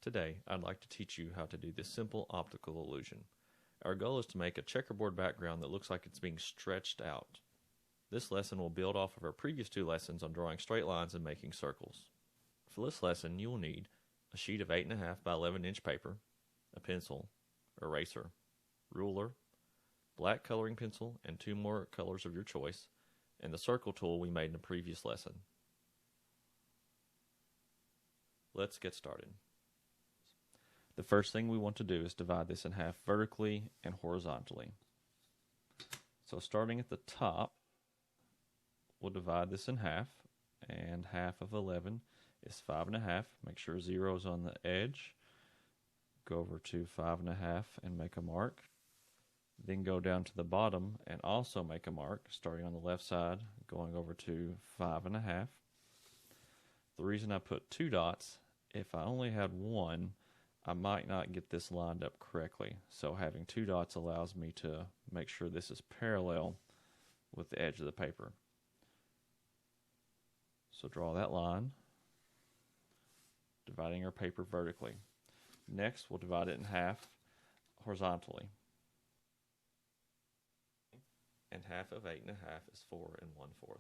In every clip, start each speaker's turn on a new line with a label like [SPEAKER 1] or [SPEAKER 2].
[SPEAKER 1] Today, I'd like to teach you how to do this simple optical illusion. Our goal is to make a checkerboard background that looks like it's being stretched out. This lesson will build off of our previous two lessons on drawing straight lines and making circles. For this lesson, you will need a sheet of 8.5 by 11 inch paper, a pencil, eraser, ruler, black coloring pencil, and 2 more colors of your choice, and the circle tool we made in a previous lesson. Let's get started. The first thing we want to do is divide this in half vertically and horizontally. So starting at the top, we'll divide this in half, and half of 11 is 5.5. Make sure 0 is on the edge. Go over to 5.5 and make a mark. Then go down to the bottom and also make a mark, starting on the left side, going over to 5.5. The reason I put 2 dots, if I only had 1, I might not get this lined up correctly. So having 2 dots allows me to make sure this is parallel with the edge of the paper. So draw that line, dividing our paper vertically. Next, we'll divide it in half horizontally. And half of 8.5 is 4 1/4.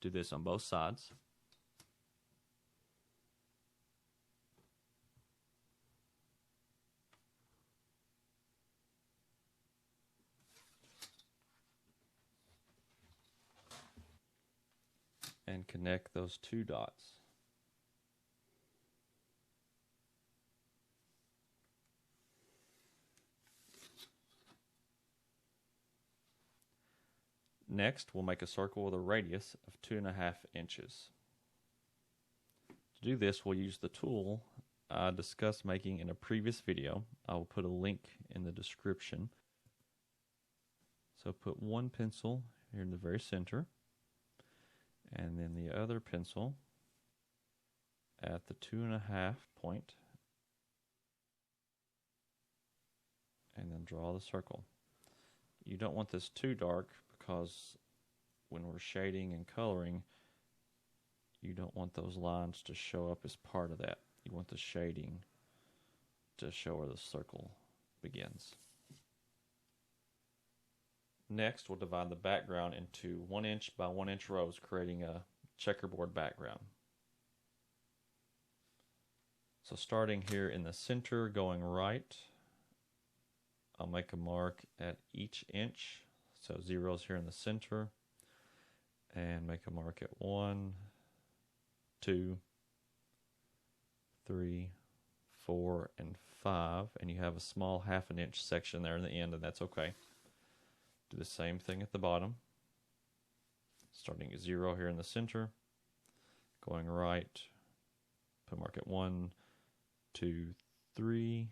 [SPEAKER 1] Do this on both sides. And connect those 2 dots. Next, we'll make a circle with a radius of 2.5 inches. To do this, we'll use the tool I discussed making in a previous video. I will put a link in the description. So put one pencil here in the very center, and then the other pencil at the 2.5 point, and then draw the circle. You don't want this too dark because when we're shading and coloring, you don't want those lines to show up as part of that. You want the shading to show where the circle begins. Next, we'll divide the background into 1 inch by 1 inch rows, creating a checkerboard background. So starting here in the center, going right, I'll make a mark at each inch. So 0's here in the center, and make a mark at 1, 2, 3, 4, and 5, and you have a small 1/2 inch section there in the end, and that's okay. Do the same thing at the bottom, starting at 0 here in the center, going right, put a mark at 1, 2, 3,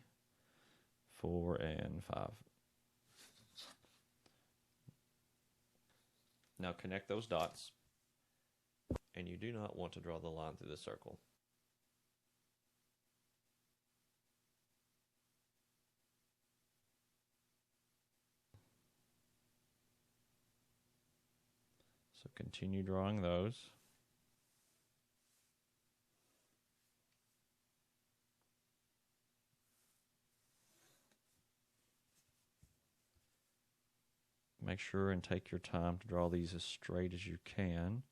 [SPEAKER 1] 4, and 5. Now connect those dots, and you do not want to draw the line through the circle. So continue drawing those. Make sure and take your time to draw these as straight as you can.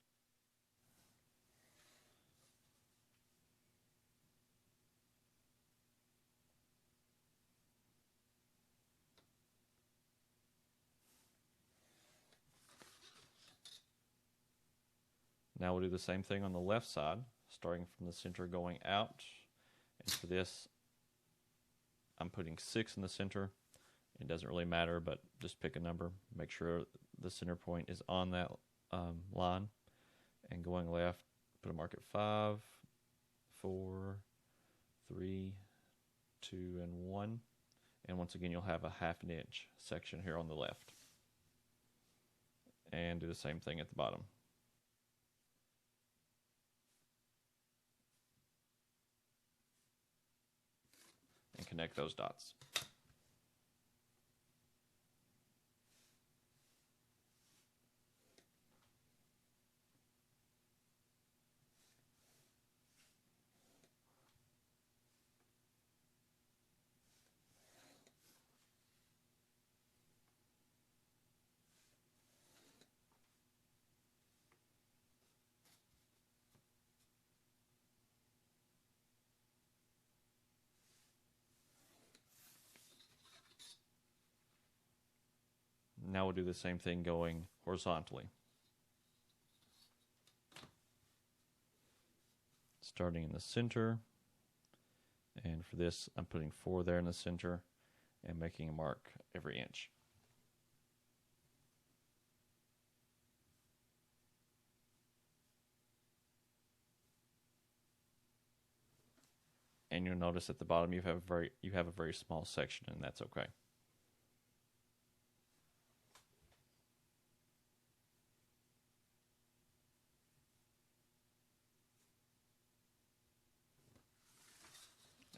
[SPEAKER 1] Now we'll do the same thing on the left side, starting from the center going out. And for this, I'm putting 6 in the center. It doesn't really matter, but just pick a number. Make sure the center point is on that line. And going left, put a mark at 5, 4, 3, 2, and 1. And once again, you'll have a 1/2 inch section here on the left. And do the same thing at the bottom. And connect those dots. Now we'll do the same thing going horizontally. Starting in the center, and for this I'm putting 4 there in the center and making a mark every inch. And you'll notice at the bottom you have a very small section, and that's okay.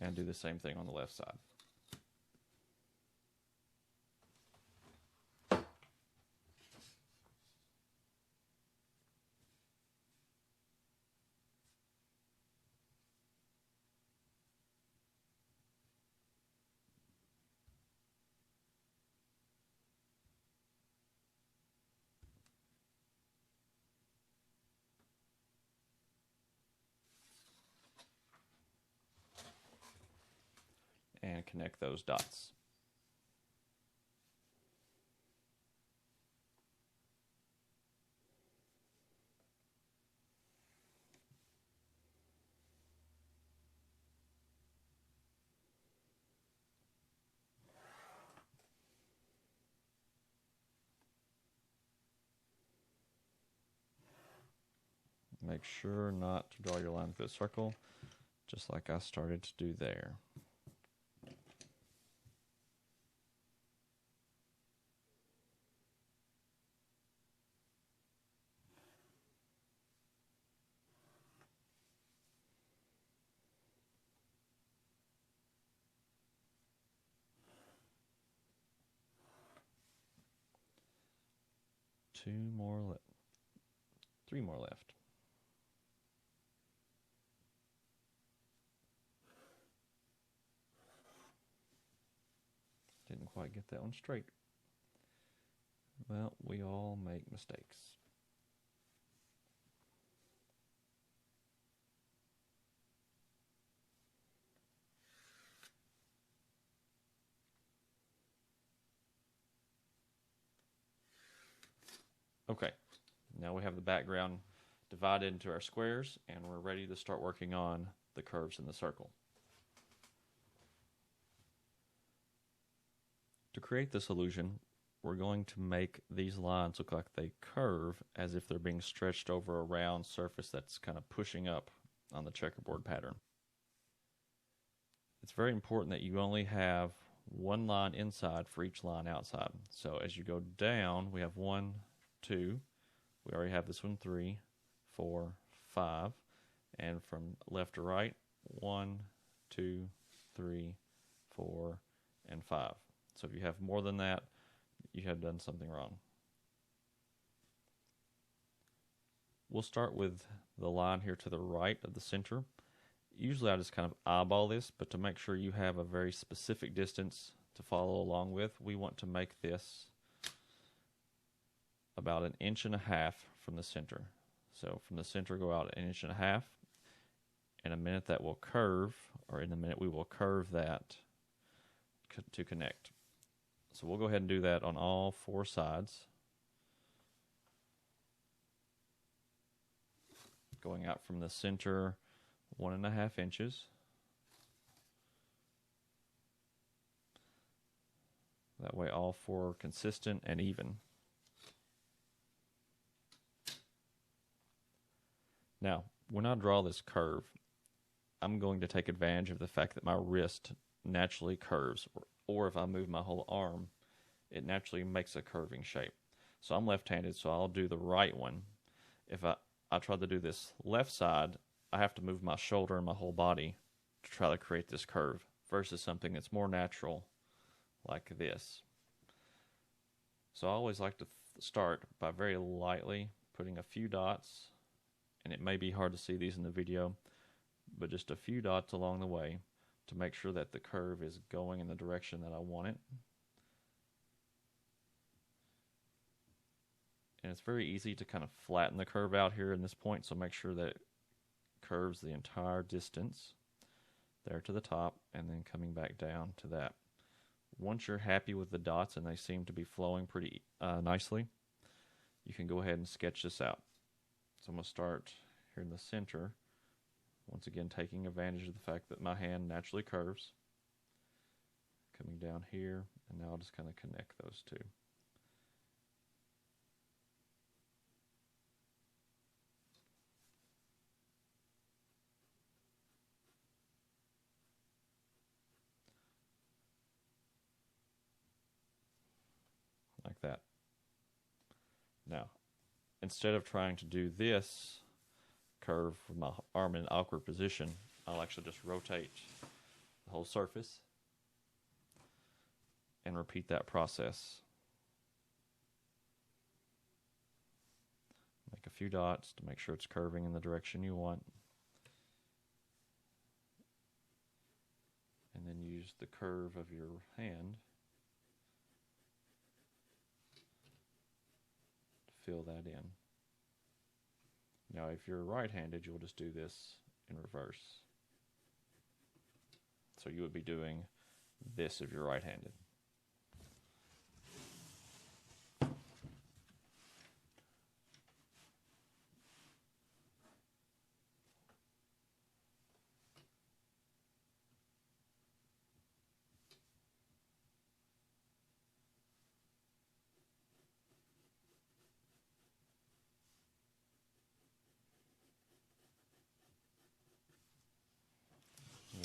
[SPEAKER 1] And do the same thing on the left side. And connect those dots. Make sure not to draw your line through a circle, just like I started to do there. Three more left. Didn't quite get that one straight. Well, we all make mistakes. Okay, now we have the background divided into our squares, and we're ready to start working on the curves in the circle. To create this illusion, we're going to make these lines look like they curve as if they're being stretched over a round surface that's kind of pushing up on the checkerboard pattern. It's very important that you only have one line inside for each line outside. So as you go down, we have 1, 2, we already have this one 3, 4, 5, and from left to right 1, 2, 3, 4, and 5. So if you have more than that, you have done something wrong. We'll start with the line here to the right of the center. Usually I just kind of eyeball this, but to make sure you have a very specific distance to follow along with, we want to make this about 1.5 inches from the center. So from the center, go out 1.5 inches. In a minute that will curve, or in a minute we will curve that to connect. So we'll go ahead and do that on all 4 sides. Going out from the center 1.5 inches. That way all 4 are consistent and even. Now, when I draw this curve, I'm going to take advantage of the fact that my wrist naturally curves, or if I move my whole arm, it naturally makes a curving shape. So I'm left-handed, so I'll do the right one. If I try to do this left side, I have to move my shoulder and my whole body to try to create this curve versus something that's more natural like this. So I always like to start by very lightly putting a few dots, and it may be hard to see these in the video, but just a few dots along the way to make sure that the curve is going in the direction that I want it. And it's very easy to kind of flatten the curve out here in this point, so make sure that it curves the entire distance there to the top and then coming back down to that Once you're happy with the dots and they seem to be flowing pretty nicely, you can go ahead and sketch this out. So I'm going to start here in the center, once again taking advantage of the fact that my hand naturally curves. Coming down here, and now I'll just kind of connect those two. Like that. Now, instead of trying to do this curve with my arm in an awkward position, I'll actually just rotate the whole surface and repeat that process. Make a few dots to make sure it's curving in the direction you want. And then use the curve of your hand to fill that in. Now, if you're right-handed, you'll just do this in reverse. So you would be doing this if you're right-handed.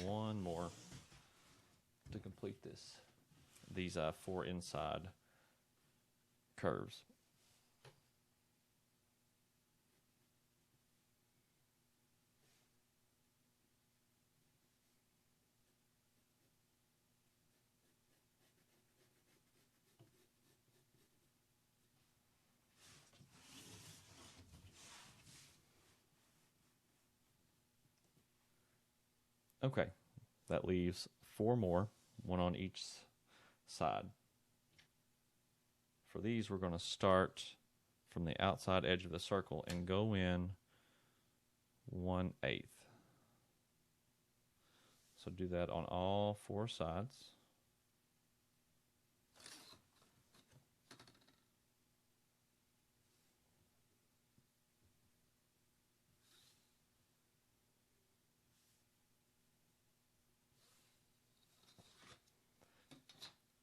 [SPEAKER 1] One more to complete this. These 4 inside curves. Okay, that leaves 4 more, one on each side. For these, we're going to start from the outside edge of the circle and go in 1/8. So do that on all 4 sides.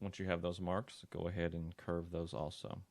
[SPEAKER 1] Once you have those marks, go ahead and curve those also.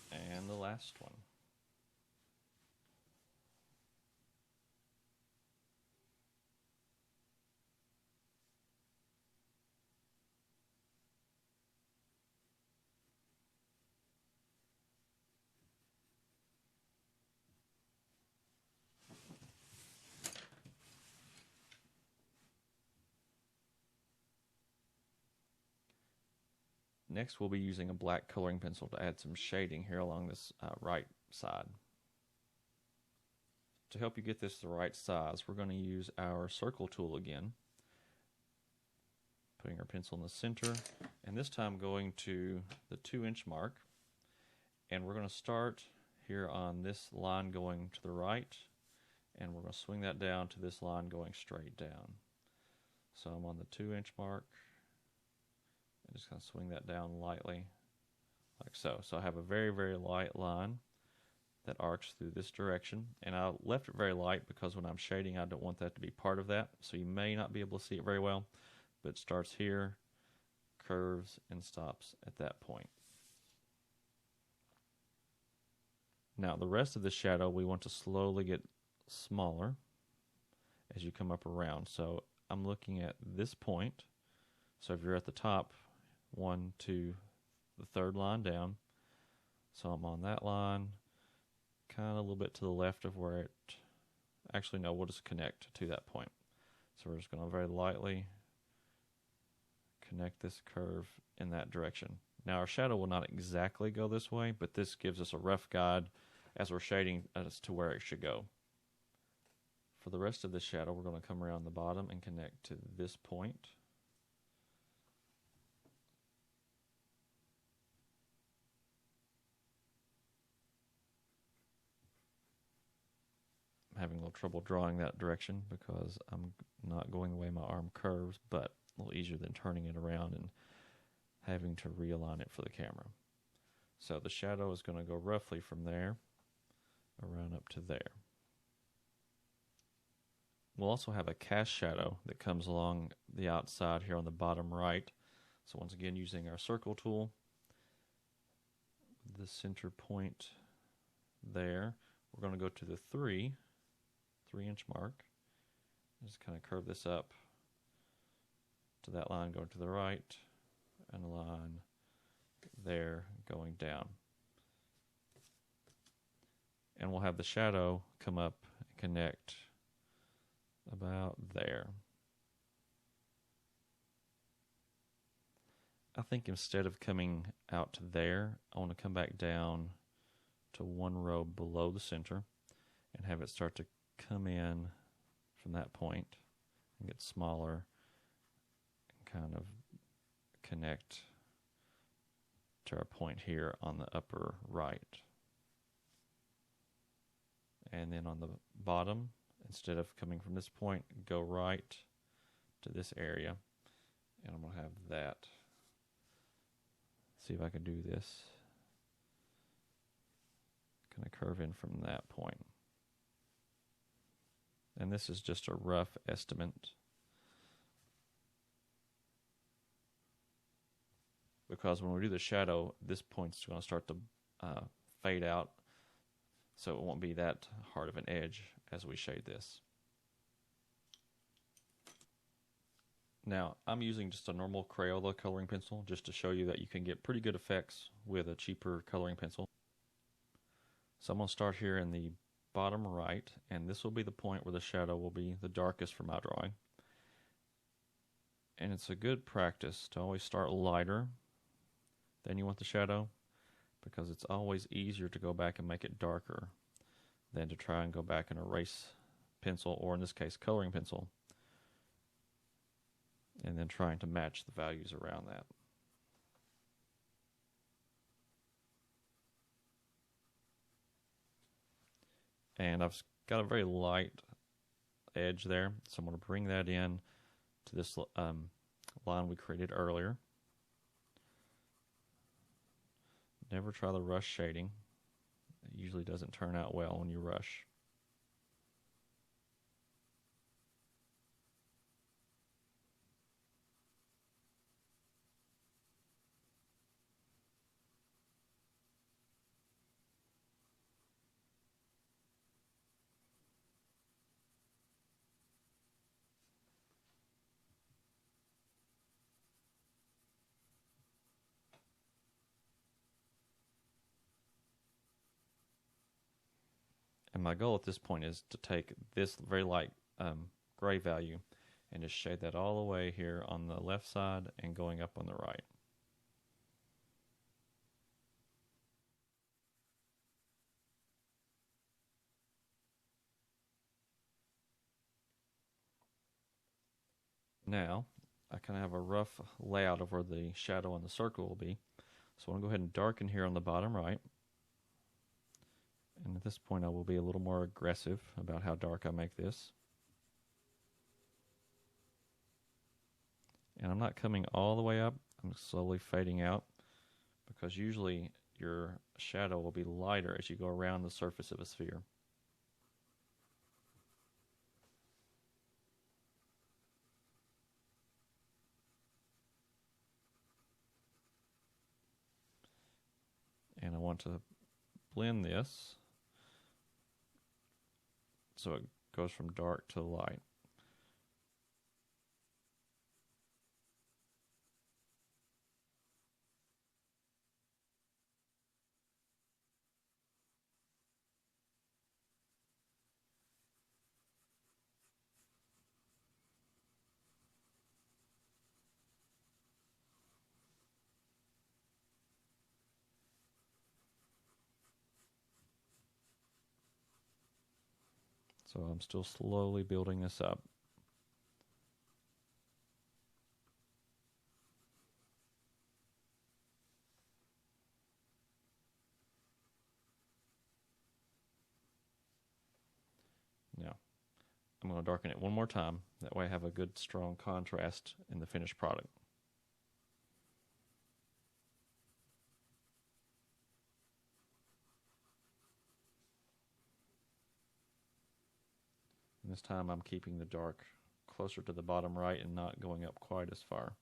[SPEAKER 1] And the last one. Next, we'll be using a black coloring pencil to add some shading here along this right side. To help you get this the right size, we're going to use our circle tool again. Putting our pencil in the center, and this time going to the 2-inch mark. And we're going to start here on this line going to the right, and we're going to swing that down to this line going straight down. So I'm on the 2-inch mark. I'm just going to swing that down lightly, like so. So I have a very, very light line that arcs through this direction. And I left it very light because when I'm shading, I don't want that to be part of that. So you may not be able to see it very well, but it starts here, curves and stops at that point. Now the rest of the shadow we want to slowly get smaller as you come up around. So I'm looking at this point. So if you're at the top, 1, 2, the third line down. So I'm on that line, kind of a little bit to the left of where it, actually no, we'll just connect to that point. So we're just going to very lightly connect this curve in that direction. Now our shadow will not exactly go this way, but this gives us a rough guide as we're shading as to where it should go. For the rest of the shadow, we're going to come around the bottom and connect to this point. I'm having a little trouble drawing that direction because I'm not going the way my arm curves, but a little easier than turning it around and having to realign it for the camera. So the shadow is going to go roughly from there around up to there. We'll also have a cast shadow that comes along the outside here on the bottom right. So once again, using our circle tool, the center point there, we're going to go to the 3-inch mark. Just kind of curve this up to that line going to the right, and a line there going down. And we'll have the shadow come up and connect about there. I think instead of coming out to there, I want to come back down to one row below the center and have it start to come in from that point and get smaller and kind of connect to our point here on the upper right. And then on the bottom, instead of coming from this point, go right to this area. And I'm going to have that. See if I can do this. Kind of curve in from that point. And this is just a rough estimate, because when we do the shadow, this point's going to start to fade out, so it won't be that hard of an edge as we shade this. Now, I'm using just a normal Crayola coloring pencil just to show you that you can get pretty good effects with a cheaper coloring pencil. So I'm going to start here in the bottom right, and this will be the point where the shadow will be the darkest for my drawing. And it's a good practice to always start lighter than you want the shadow, because it's always easier to go back and make it darker than to try and go back and erase pencil, or in this case coloring pencil, and then trying to match the values around that. And I've got a very light edge there, so I'm going to bring that in to this line we created earlier. Never try the rush shading. It usually doesn't turn out well when you rush. And my goal at this point is to take this very light gray value and just shade that all the way here on the left side and going up on the right. Now, I kind of have a rough layout of where the shadow and the circle will be. So I'm going to go ahead and darken here on the bottom right. And at this point I will be a little more aggressive about how dark I make this. And I'm not coming all the way up, I'm slowly fading out, because usually your shadow will be lighter as you go around the surface of a sphere. want to blend this so it goes from dark to light. So I'm still slowly building this up. Now, I'm going to darken it one more time. That way I have a good strong contrast in the finished product. And this time I'm keeping the dark closer to the bottom right and not going up quite as far.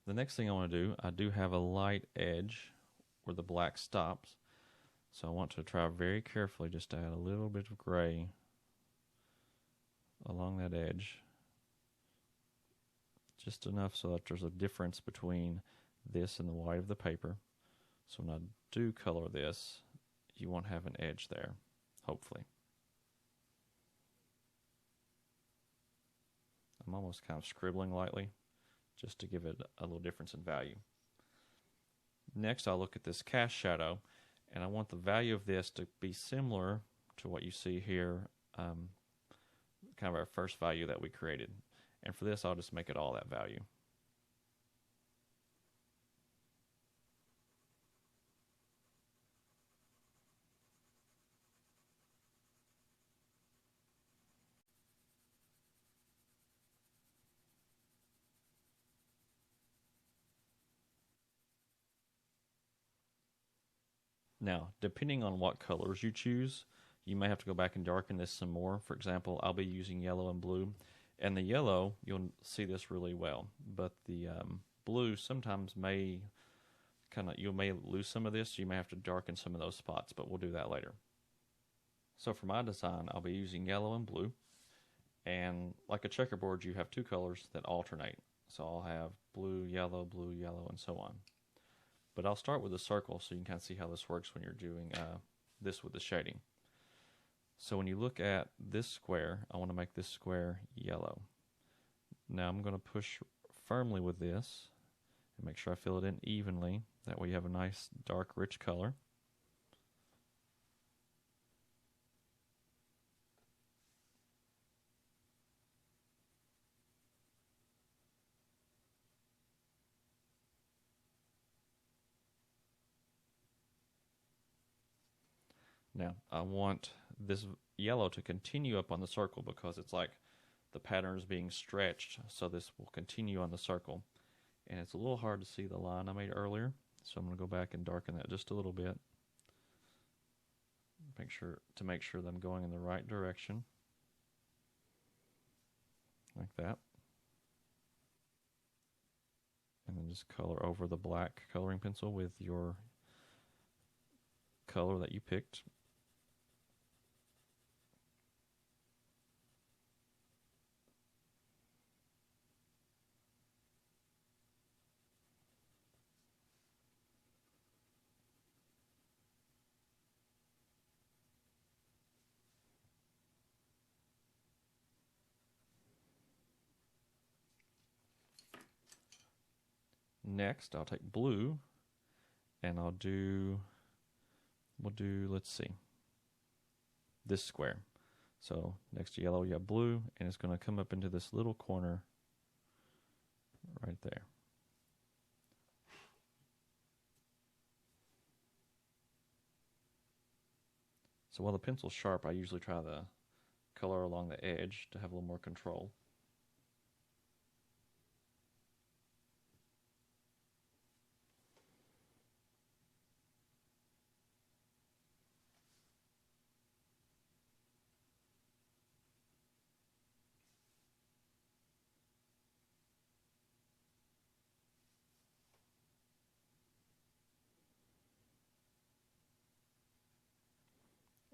[SPEAKER 1] The next thing I want to do, I do have a light edge where the black stops. So I want to try very carefully just to add a little bit of gray along that edge. Just enough so that there's a difference between this and the white of the paper. So when I do color this, you won't have an edge there, hopefully. I'm almost kind of scribbling lightly just to give it a little difference in value. Next, I'll look at this cast shadow, and I want the value of this to be similar to what you see here, kind of our first value that we created. And for this, I'll just make it all that value. Now, depending on what colors you choose, you may have to go back and darken this some more. For example, I'll be using yellow and blue. And the yellow, you'll see this really well. But the blue sometimes may you may lose some of this. So you may have to darken some of those spots, but we'll do that later. So for my design, I'll be using yellow and blue. And like a checkerboard, you have two colors that alternate. So I'll have blue, yellow, and so on. But I'll start with a circle so you can kind of see how this works when you're doing this with the shading. So when you look at this square, I want to make this square yellow. Now I'm going to push firmly with this and make sure I fill it in evenly. That way you have a nice dark rich color. Now, I want this yellow to continue up on the circle because it's like the pattern is being stretched, so this will continue on the circle. And it's a little hard to see the line I made earlier, so I'm going to go back and darken that just a little bit. Make sure that I'm going in the right direction. Like that. And then just color over the black coloring pencil with your color that you picked. Next, I'll take blue, and we'll do, let's see, this square. So next to yellow, you have blue, and it's going to come up into this little corner right there. So while the pencil's sharp, I usually try the color along the edge to have a little more control.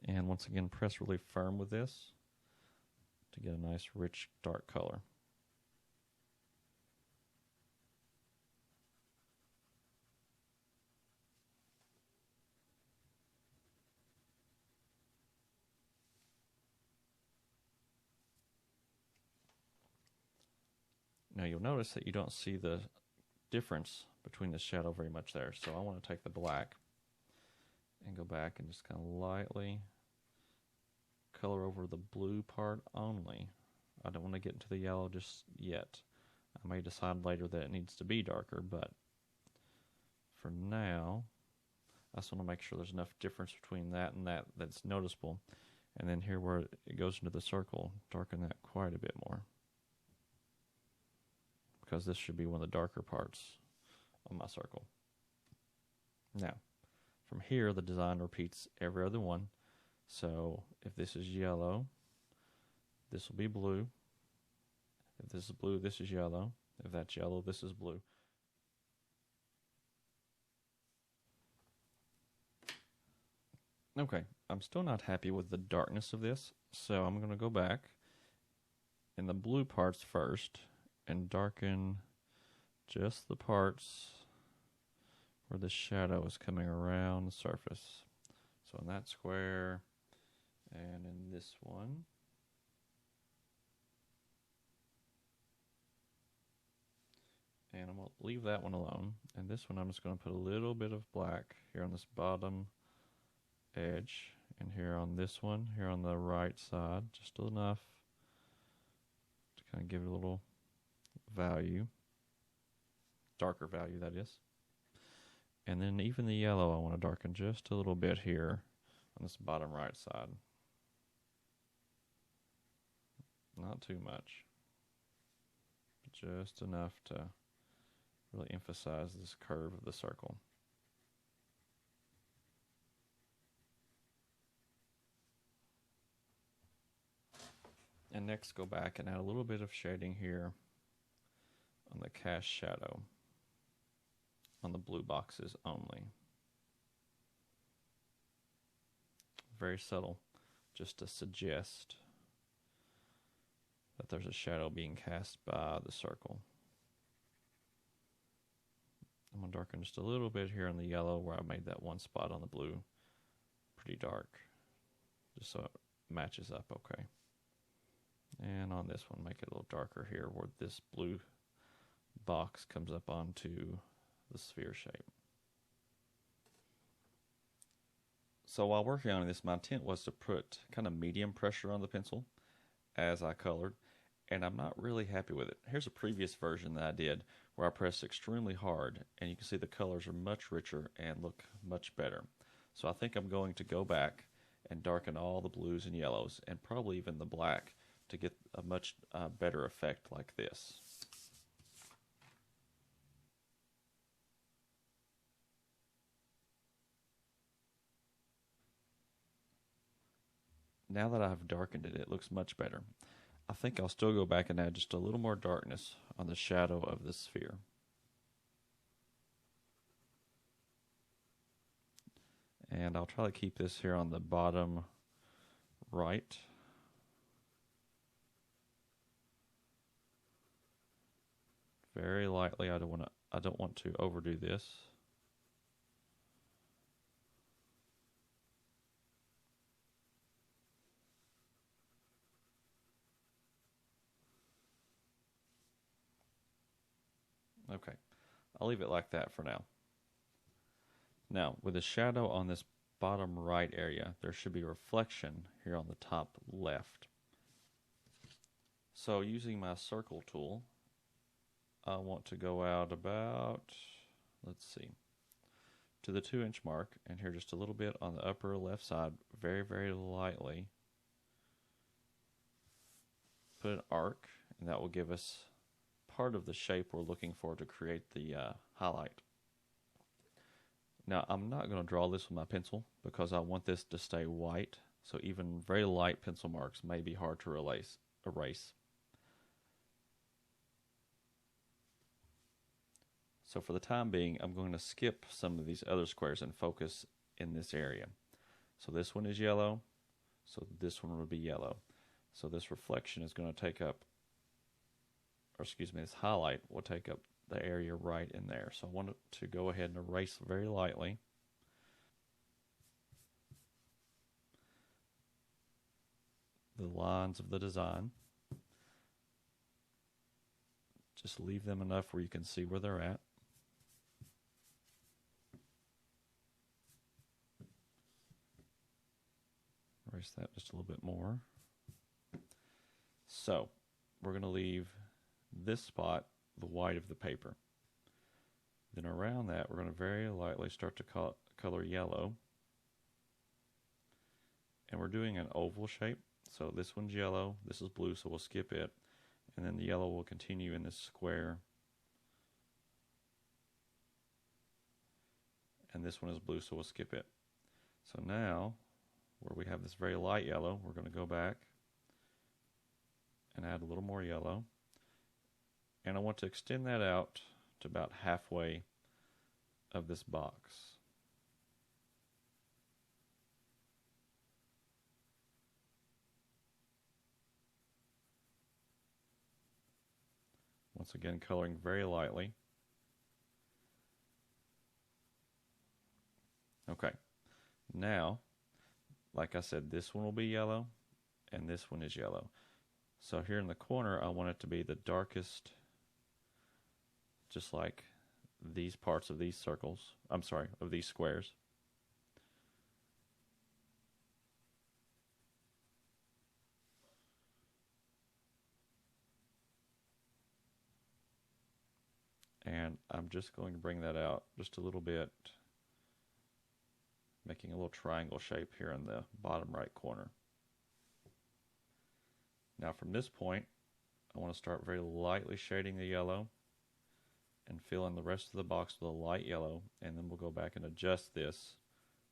[SPEAKER 1] And once again, press really firm with this to get a nice rich dark color. Now you'll notice that you don't see the difference between the shadow very much there. So I want to take the black and go back and just kind of lightly color over the blue part only. I don't want to get into the yellow just yet. I may decide later that it needs to be darker, but for now, I just want to make sure there's enough difference between that and that that's noticeable. And then here where it goes into the circle, darken that quite a bit more, because this should be one of the darker parts of my circle. Now, from here, the design repeats every other one. So if this is yellow, this will be blue. If this is blue, this is yellow. If that's yellow, this is blue. Okay, I'm still not happy with the darkness of this, so I'm going to go back in the blue parts first and darken just the parts where the shadow is coming around the surface. So in that square and in this one. And I'm going to leave that one alone. And this one I'm just going to put a little bit of black here on this bottom edge, and here on this one, here on the right side, just enough to kind of give it a little value, darker value that is. And then even the yellow I want to darken just a little bit here on this bottom right side. Not too much, but just enough to really emphasize this curve of the circle. And next go back and add a little bit of shading here on the cast shadow on the blue boxes only. Very subtle, just to suggest that there's a shadow being cast by the circle. I'm going to darken just a little bit here on the yellow where I made that one spot on the blue pretty dark, just so it matches up okay. And on this one, make it a little darker here where this blue box comes up onto the sphere shape. So while working on this, my intent was to put kind of medium pressure on the pencil as I colored, and I'm not really happy with it. Here's a previous version that I did where I pressed extremely hard, and you can see the colors are much richer and look much better. So I think I'm going to go back and darken all the blues and yellows, and probably even the black, to get a much better effect like this. Now that I've darkened it, it looks much better. I think I'll still go back and add just a little more darkness on the shadow of the sphere. And I'll try to keep this here on the bottom right. Very lightly. I don't want to overdo this. Okay, I'll leave it like that for now. Now, with the shadow on this bottom right area, there should be a reflection here on the top left. So using my circle tool, I want to go out about, let's see, to the 2-inch mark, and here just a little bit on the upper left side, very, very lightly. Put an arc, and that will give us part of the shape we're looking for to create the highlight. Now, I'm not going to draw this with my pencil because I want this to stay white, so even very light pencil marks may be hard to erase. So for the time being, I'm going to skip some of these other squares and focus in this area. So this one is yellow, So this one would be yellow. So this reflection is going to take up, or excuse me, this highlight will take up the area right in there. So I want to go ahead and erase very lightly. The lines of the design. Just leave them enough where you can see where they're at. Erase that just a little bit more. So we're going to leave this spot the white of the paper. Then around that, we're going to very lightly start to color yellow. And we're doing an oval shape. So this one's yellow, this is blue, so we'll skip it. And then the yellow will continue in this square. And this one is blue, so we'll skip it. So now, where we have this very light yellow, we're going to go back and add a little more yellow. And I want to extend that out to about halfway of this box. Once again, coloring very lightly. Okay, now, like I said, this one will be yellow, and this one is yellow. So here in the corner, I want it to be the darkest, just like these parts of these circles, of these squares. And I'm just going to bring that out just a little bit, making a little triangle shape here in the bottom right corner. Now from this point, I want to start very lightly shading the yellow and fill in the rest of the box with a light yellow, and then we'll go back and adjust this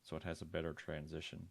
[SPEAKER 1] so it has a better transition.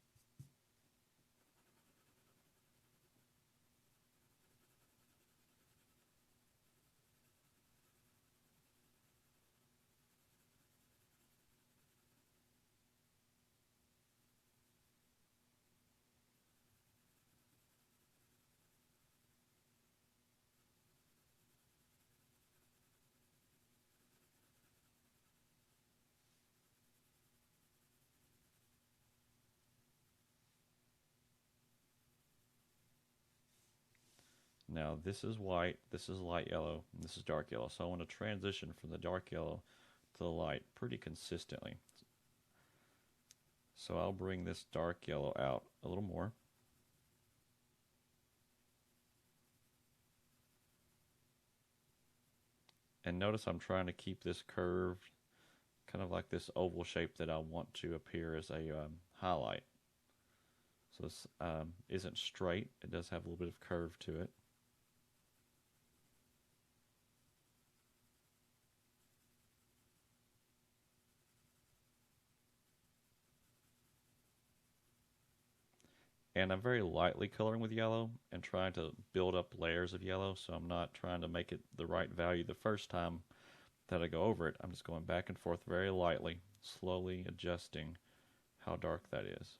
[SPEAKER 1] Now this is white, this is light yellow, and this is dark yellow. So I want to transition from the dark yellow to the light pretty consistently. So I'll bring this dark yellow out a little more. And notice I'm trying to keep this curved, kind of like this oval shape that I want to appear as a highlight. So this isn't straight, it does have a little bit of curve to it. And I'm very lightly coloring with yellow and trying to build up layers of yellow, so I'm not trying to make it the right value the first time that I go over it. I'm just going back and forth very lightly, slowly adjusting how dark that is.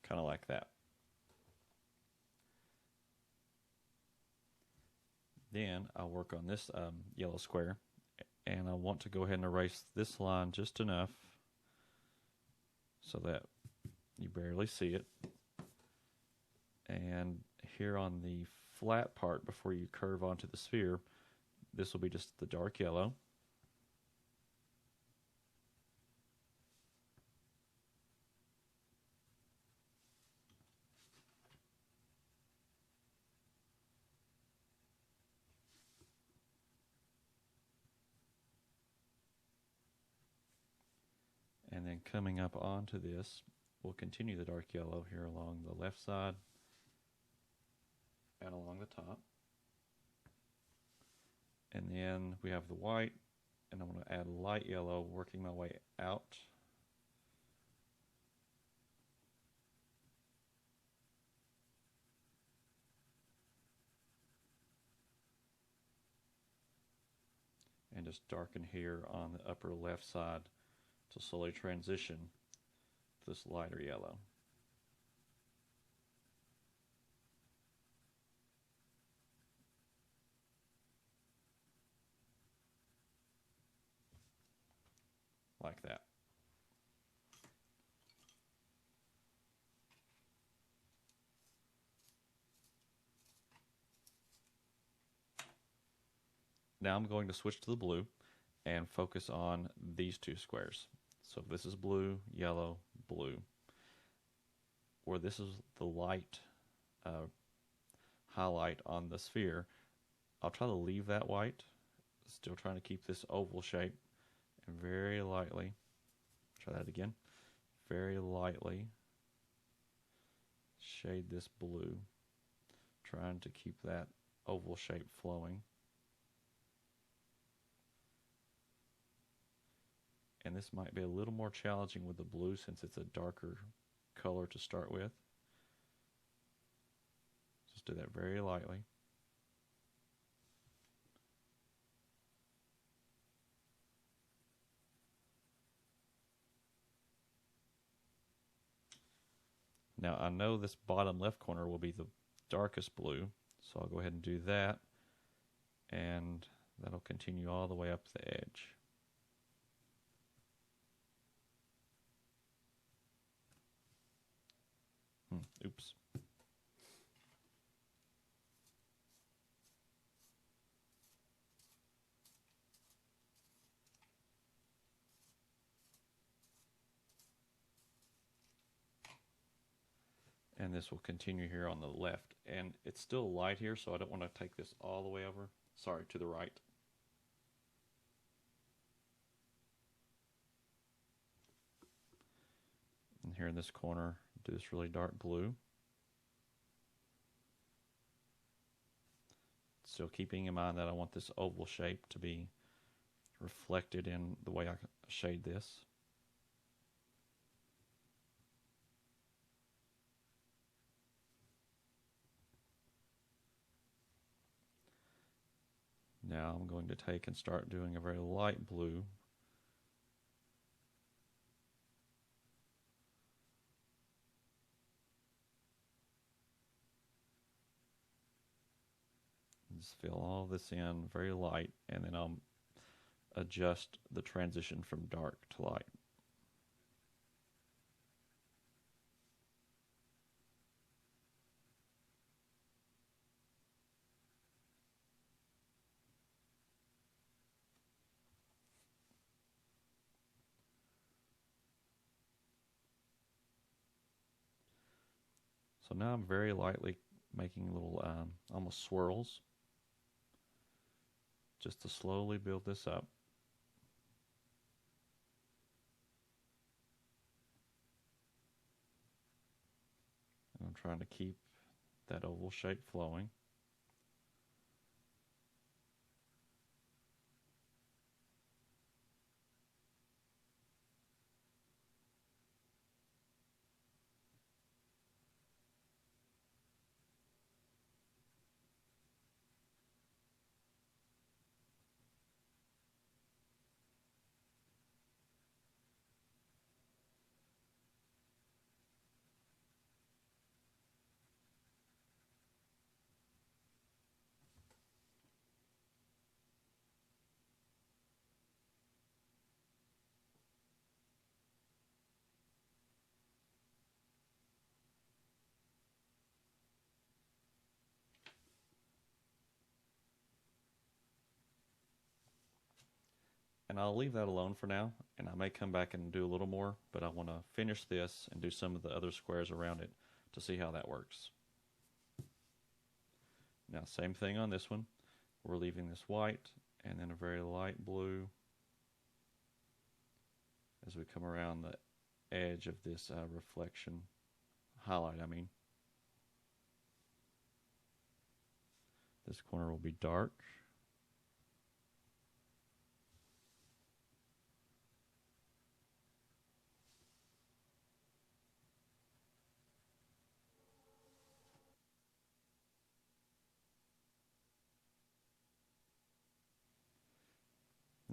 [SPEAKER 1] Kind of like that. Then I'll work on this yellow square, and I want to go ahead and erase this line just enough so that you barely see it. And here on the flat part before you curve onto the sphere, this will be just the dark yellow. And then coming up onto this, we'll continue the dark yellow here along the left side and along the top. And then we have the white, and I'm going to add light yellow, working my way out. And just darken here on the upper left side to slowly transition to this lighter yellow. Like that. Now I'm going to switch to the blue and focus on these two squares. So if this is blue, yellow, blue, where this is the light highlight on the sphere, I'll try to leave that white, still trying to keep this oval shape, and very lightly, try that again, very lightly shade this blue, trying to keep that oval shape flowing. And this might be a little more challenging with the blue since it's a darker color to start with. Just do that very lightly. Now I know this bottom left corner will be the darkest blue, so I'll go ahead and do that, and that'll continue all the way up the edge. Oops. And this will continue here on the left. And it's still light here, so I don't want to take this all the way over. Sorry, to the right. And here in this corner, do this really dark blue. Still keeping in mind that I want this oval shape to be reflected in the way I shade this. Now I'm going to take and start doing a very light blue. Just fill all this in very light, and then I'll adjust the transition from dark to light. So now I'm very lightly making little almost swirls, just to slowly build this up. And I'm trying to keep that oval shape flowing. And I'll leave that alone for now, and I may come back and do a little more, but I want to finish this and do some of the other squares around it to see how that works. Now, same thing on this one. We're leaving this white and then a very light blue as we come around the edge of this reflection highlight, I mean. This corner will be dark.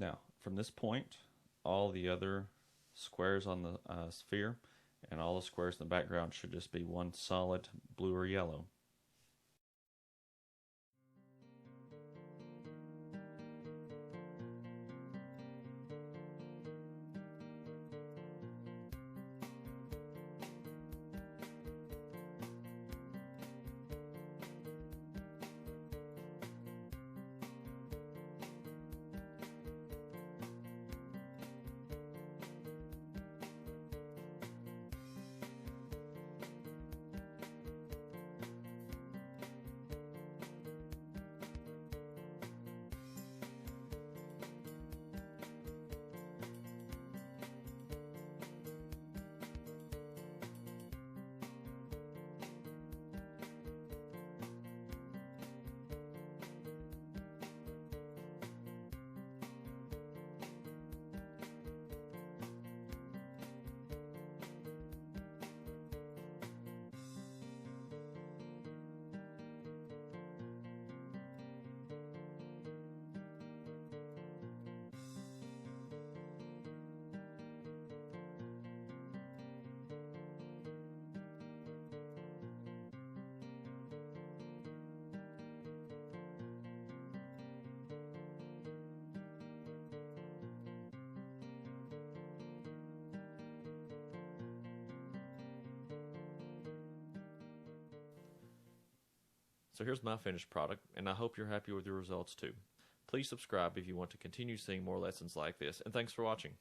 [SPEAKER 1] Now, from this point, all the other squares on the sphere and all the squares in the background should just be one solid blue or yellow. So here's my finished product, and I hope you're happy with your results too. Please subscribe if you want to continue seeing more lessons like this, and thanks for watching.